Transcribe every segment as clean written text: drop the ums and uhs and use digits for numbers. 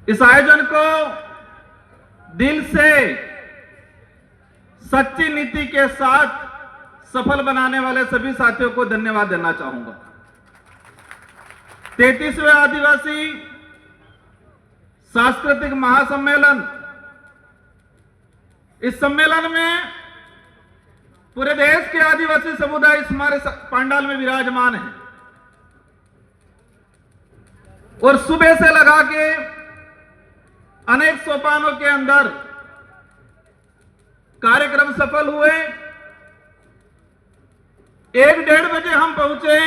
इस आयोजन को दिल से सच्ची नीति के साथ सफल बनाने वाले सभी साथियों को धन्यवाद देना चाहूंगा। 33वें आदिवासी सांस्कृतिक महासम्मेलन, इस सम्मेलन में पूरे देश के आदिवासी समुदाय इस हमारे पंडाल में विराजमान है और सुबह से लगा के अनेक सोपानों के अंदर कार्यक्रम सफल हुए। 1-1:30 बजे हम पहुंचे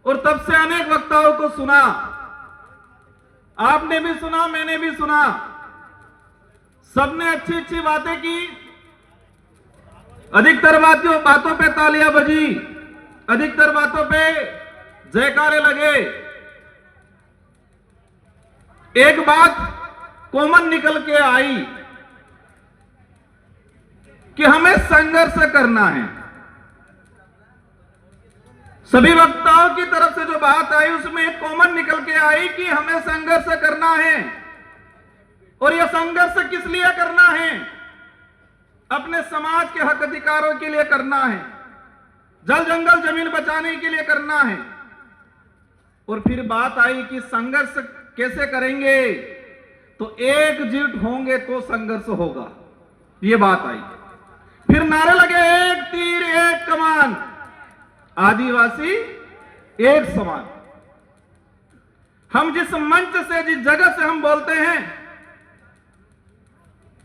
और तब से अनेक वक्ताओं को सुना। आपने भी सुना, मैंने भी सुना। सबने अच्छी अच्छी बातें की। अधिकतर बातों पे तालियां बजी, अधिकतर बातों पे जयकारे लगे। एक बात कॉमन निकल के आई कि हमें संघर्ष करना है। सभी वक्ताओं की तरफ से जो बात आई उसमें एक कॉमन निकल के आई कि हमें संघर्ष करना है। और यह संघर्ष किस लिए करना है? अपने समाज के हक अधिकारों के लिए करना है, जल जंगल जमीन बचाने के लिए करना है। और फिर बात आई कि संघर्ष कैसे करेंगे? तो एकजुट होंगे तो संघर्ष होगा, ये बात आई। फिर नारे लगे, एक तीर एक कमान, आदिवासी एक समान। हम जिस मंच से, जिस जगह से हम बोलते हैं,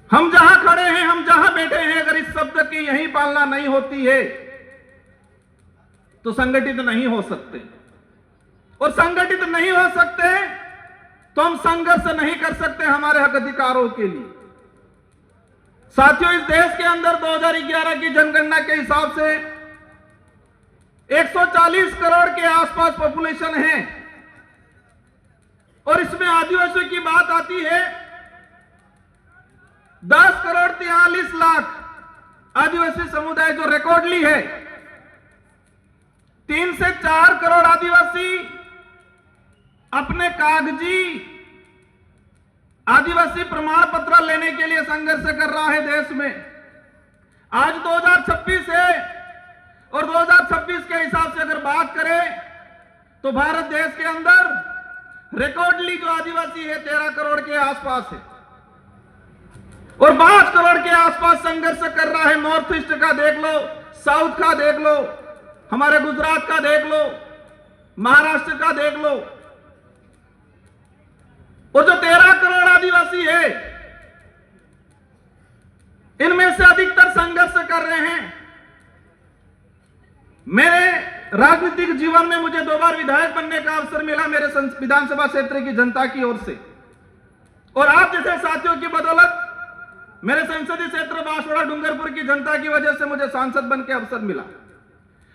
हम जहां खड़े हैं, हम जहां बैठे हैं, अगर इस शब्द की यही पालना नहीं होती है तो संगठित नहीं हो सकते। और संगठित नहीं हो सकते तो हम संघर्ष नहीं कर सकते हमारे हक अधिकारों के लिए। साथियों, इस देश के अंदर 2011 की जनगणना के हिसाब से 140 करोड़ के आसपास पॉपुलेशन है और इसमें आदिवासियों की बात आती है 10 करोड़ 43 लाख आदिवासी समुदाय जो रिकॉर्डली है। 3 से 4 करोड़ आदिवासी अपने कागजी आदिवासी प्रमाण पत्र लेने के लिए संघर्ष कर रहा है देश में। आज 2026 है और 2026 के हिसाब से अगर बात करें तो भारत देश के अंदर रिकॉर्डली जो आदिवासी है 13 करोड़ के आसपास है और 5 करोड़ के आसपास संघर्ष कर रहा है। नॉर्थ ईस्ट का देख लो, साउथ का देख लो, हमारे गुजरात का देख लो, महाराष्ट्र का देख लो। और जो 13 करोड़ आदिवासी है इनमें से अधिकतर संघर्ष कर रहे हैं। मेरे राजनीतिक जीवन में मुझे 2 बार विधायक बनने का अवसर मिला मेरे विधानसभा क्षेत्र की जनता की ओर से, और आप जैसे साथियों की बदौलत मेरे संसदीय क्षेत्र बांसवाड़ा डूंगरपुर की जनता की वजह से मुझे सांसद बन के अवसर मिला।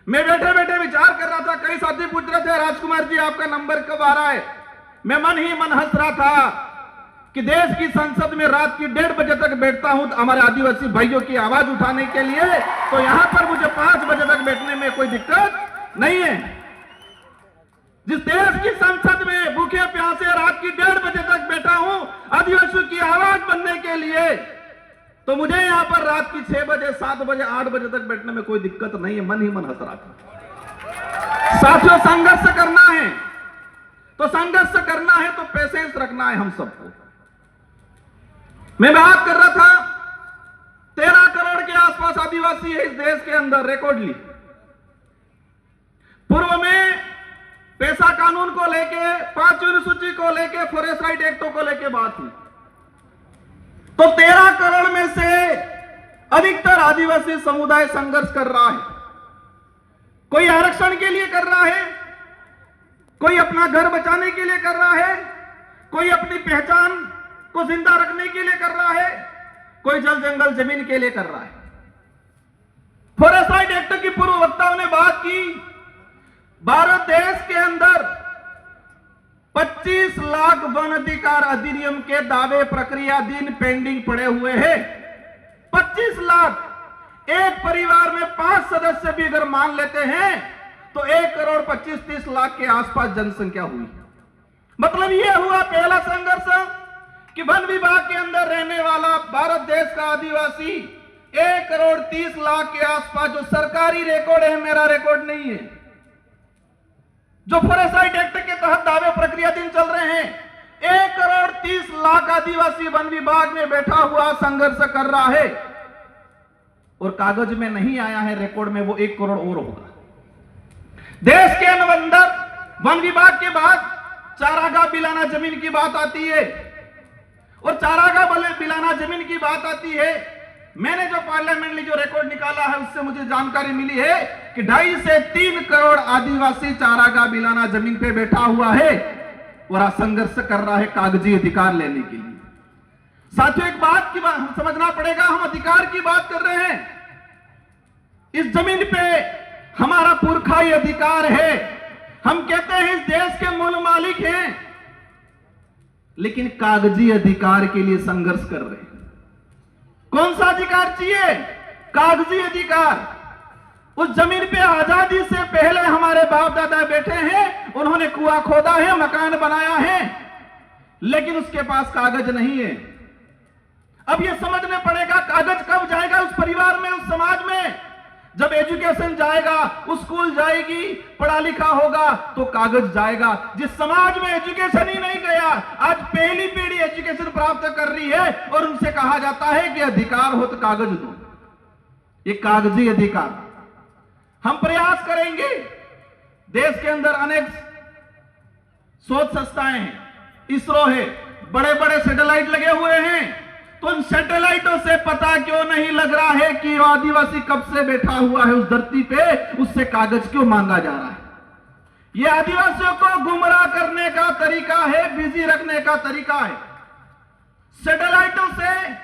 मैं बैठे बैठे विचार कर रहा था, कई साथी पूछ रहे थे राजकुमार जी आपका नंबर कब आ रहा है। मैं मन ही मन हंस रहा था कि देश की संसद में रात की 1:30 बजे तक बैठता हूं हमारे आदिवासी भाइयों की आवाज उठाने के लिए, तो यहां पर मुझे 5 बजे तक बैठने में कोई दिक्कत नहीं है। जिस देश की संसद में भूखे प्यासे रात की 1:30 बजे तक बैठा हूं आदिवासियों की आवाज बनने के लिए, तो मुझे यहां पर रात की 6 बजे 7 बजे 8 बजे तक बैठने में कोई दिक्कत नहीं है। मन ही मन हंस रहा था। साथियों, संघर्ष करना है तो संघर्ष करना है तो पेशेंस रखना है हम सबको। मैं बात कर रहा था 13 करोड़ के आसपास आदिवासी है इस देश के अंदर रिकॉर्डली। पूर्व में पैसा कानून को लेके, 5वीं अनुसूची को लेके, फॉरेस्ट राइट एक्टों को लेके बात हुई, तो 13 करोड़ में से अधिकतर आदिवासी समुदाय संघर्ष कर रहा है। कोई आरक्षण के लिए कर रहा है, कोई अपना घर बचाने के लिए कर रहा है, कोई अपनी पहचान को जिंदा रखने के लिए कर रहा है, कोई जल जंगल जमीन के लिए कर रहा है। फॉरेस्ट राइट एक्ट की पूर्व वक्ताओं ने बात की, भारत देश के अंदर 25 लाख वन अधिकार अधिनियम के दावे प्रक्रियाधीन पेंडिंग पड़े हुए हैं। 25 लाख। एक परिवार में 5 सदस्य भी अगर मान लेते हैं तो 1 करोड़ 25-30 लाख के आसपास जनसंख्या हुई। मतलब यह हुआ पहला संघर्ष कि वन विभाग के अंदर रहने वाला भारत देश का आदिवासी 1,30,00,000 के आसपास, जो सरकारी रिकॉर्ड है, मेरा रिकॉर्ड नहीं है, जो फॉरेस्ट एक्ट के तहत दावे प्रक्रियाधीन चल रहे हैं, 1,30,00,000 आदिवासी वन विभाग में बैठा हुआ संघर्ष कर रहा है और कागज में नहीं आया है, रिकॉर्ड में वो 1 करोड़ और होगा। देश के अंदर वन विभाग के बाद चारागाह बिलाना जमीन की बात आती है और चारागाह बिलाना जमीन की बात आती है। मैंने जो पार्लियामेंटली जो रिकॉर्ड निकाला है उससे मुझे जानकारी मिली है कि 2.5 से 3 करोड़ आदिवासी चारागाह बिलाना जमीन पे बैठा हुआ है और संघर्ष कर रहा है कागजी अधिकार लेने के लिए। साथियों, एक बात की बात समझना पड़ेगा, हम अधिकार की बात कर रहे हैं, इस जमीन पे हमारा पुरखाई अधिकार है, हम कहते हैं इस देश के मूल मालिक हैं, लेकिन कागजी अधिकार के लिए संघर्ष कर रहे हैं। कौन सा अधिकार चाहिए? कागजी अधिकार। उस जमीन पे आजादी से पहले हमारे बाप दादा बैठे हैं, उन्होंने कुआं खोदा है, मकान बनाया है, लेकिन उसके पास कागज नहीं है। अब यह समझना पड़ेगा कागज कब जाएगा उस परिवार में, उस समाज में, जब एजुकेशन जाएगा, स्कूल जाएगी, पढ़ा लिखा होगा तो कागज जाएगा। जिस समाज में एजुकेशन ही नहीं गया, आज पहली पीढ़ी एजुकेशन प्राप्त कर रही है और उनसे कहा जाता है कि अधिकार हो तो कागज दो, ये कागजी अधिकार। हम प्रयास करेंगे, देश के अंदर अनेक शोध संस्थाएं हैं, इसरो है, बड़े बड़े सैटेलाइट लगे हुए हैं, तो उन सैटेलाइटों से पता क्यों नहीं लग रहा है कि आदिवासी कब से बैठा हुआ है उस धरती पे, उससे कागज क्यों मांगा जा रहा है? यह आदिवासियों को गुमराह करने का तरीका है, बिजी रखने का तरीका है। सैटेलाइटों से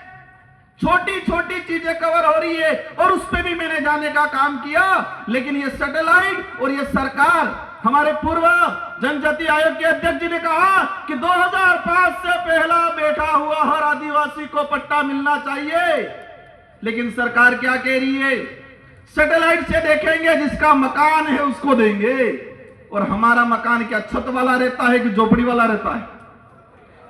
छोटी छोटी चीजें कवर हो रही है और उस पर भी मैंने जाने का काम किया, लेकिन ये सैटेलाइट और ये सरकार, हमारे पूर्व जनजाति आयोग के अध्यक्ष जी ने कहा कि 2005 से पहला बैठा हुआ हर आदिवासी को पट्टा मिलना चाहिए, लेकिन सरकार क्या कह रही है? सैटेलाइट से देखेंगे, जिसका मकान है उसको देंगे। और हमारा मकान क्या छत वाला रहता है कि झोपड़ी वाला रहता है?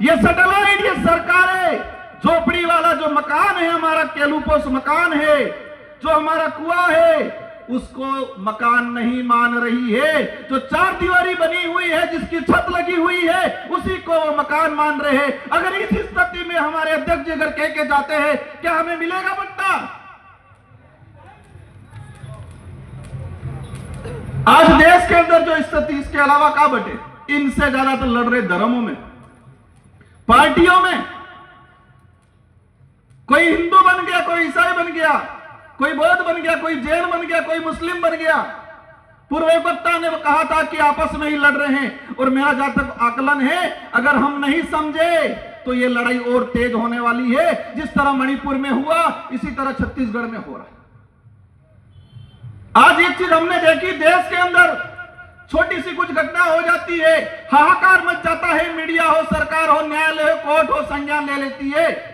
ये सैटेलाइट, ये सरकार है, झोपड़ी वाला जो मकान है, हमारा केलूपोस मकान है, जो हमारा कुआं है, उसको मकान नहीं मान रही है। जो 4 दीवारी बनी हुई है, जिसकी छत लगी हुई है, उसी को वो मकान मान रहे हैं। अगर इस स्थिति में हमारे अध्यक्ष जी अगर कह के जाते हैं, क्या हमें मिलेगा पट्टा? आज देश के अंदर जो स्थिति, इसके अलावा क्या बटे, इनसे ज्यादा तो लड़ रहे धर्मों में, पार्टियों में। कोई हिंदू बन गया, कोई ईसाई बन गया, कोई बौद्ध बन गया, कोई जैन बन गया, कोई मुस्लिम बन गया। पूर्व वक्ता ने कहा था कि आपस में ही लड़ रहे हैं, और मेरा जहां तक आकलन है, अगर हम नहीं समझे तो ये लड़ाई और तेज होने वाली है। जिस तरह मणिपुर में हुआ, इसी तरह छत्तीसगढ़ में हो रहा है। आज एक चीज हमने देखी, देश के अंदर छोटी सी कुछ घटना हो जाती है, हाहाकार मच जाता है, मीडिया हो, सरकार हो, न्यायालय हो, कोर्ट हो, संज्ञान ले लेती है।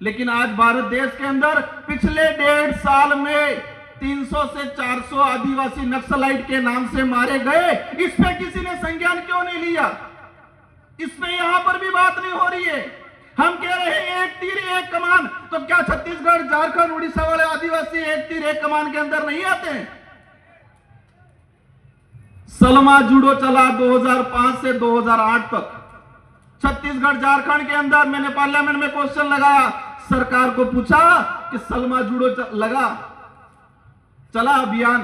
लेकिन आज भारत देश के अंदर पिछले 1.5 साल में 300 से 400 आदिवासी नक्सलाइट के नाम से मारे गए। इस पे किसी ने संज्ञान क्यों नहीं लिया? इसमें यहां पर भी बात नहीं हो रही है। हम कह रहे हैं एक तीर एक कमान, तो क्या छत्तीसगढ़, झारखंड, उड़ीसा वाले आदिवासी एक तीर एक कमान के अंदर नहीं आते हैं? सलमा जुडो चला 2005 से 2008 तक छत्तीसगढ़, झारखंड के अंदर। मैंने पार्लियामेंट में क्वेश्चन लगाया, सरकार को पूछा कि सलमा जुडो चला अभियान,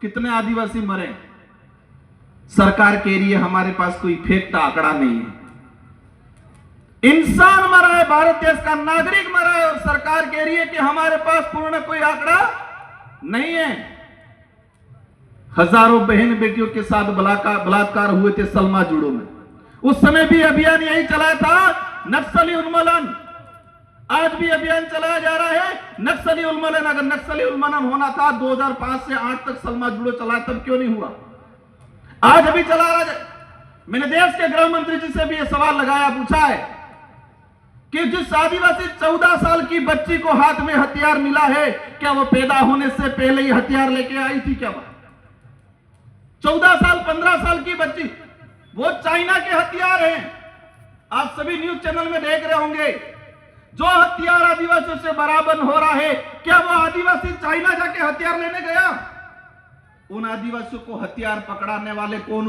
कितने आदिवासी मरे? सरकार कह रही है हमारे पास कोई फेंकता आंकड़ा नहीं है। इंसान मरा है, भारत देश का नागरिक मरा है, और सरकार कह रही है कि हमारे पास पूर्ण कोई आंकड़ा नहीं है। हजारों बहन बेटियों के साथ बलात्कार हुए थे सलमा जुडो में। उस समय भी अभियान यही चलाया था, नक्सली उन्मूलन। आज भी अभियान चलाया जा रहा है, नक्सली उन्मूलन। अगर नक्सली उन्मूलन होना था 2005 से 8 तक सलमा जुडो चला, तब क्यों नहीं हुआ? आज अभी चला रहा है। मैंने देश के गृह मंत्री जी से भी यह सवाल लगाया, पूछा है कि जिस आदिवासी 14 साल की बच्ची को हाथ में हथियार मिला है, क्या वो पैदा होने से पहले ही हथियार लेके आई थी? क्या 14 साल, 15 साल की बच्ची, वो चाइना के हथियार हैं। आप सभी न्यूज चैनल में देख रहे होंगे, जो हथियार आदिवासियों से बराबर हो रहा है, क्या वो आदिवासी चाइना जाके हथियार लेने गया? उन आदिवासियों को हथियार पकड़ाने वाले कौन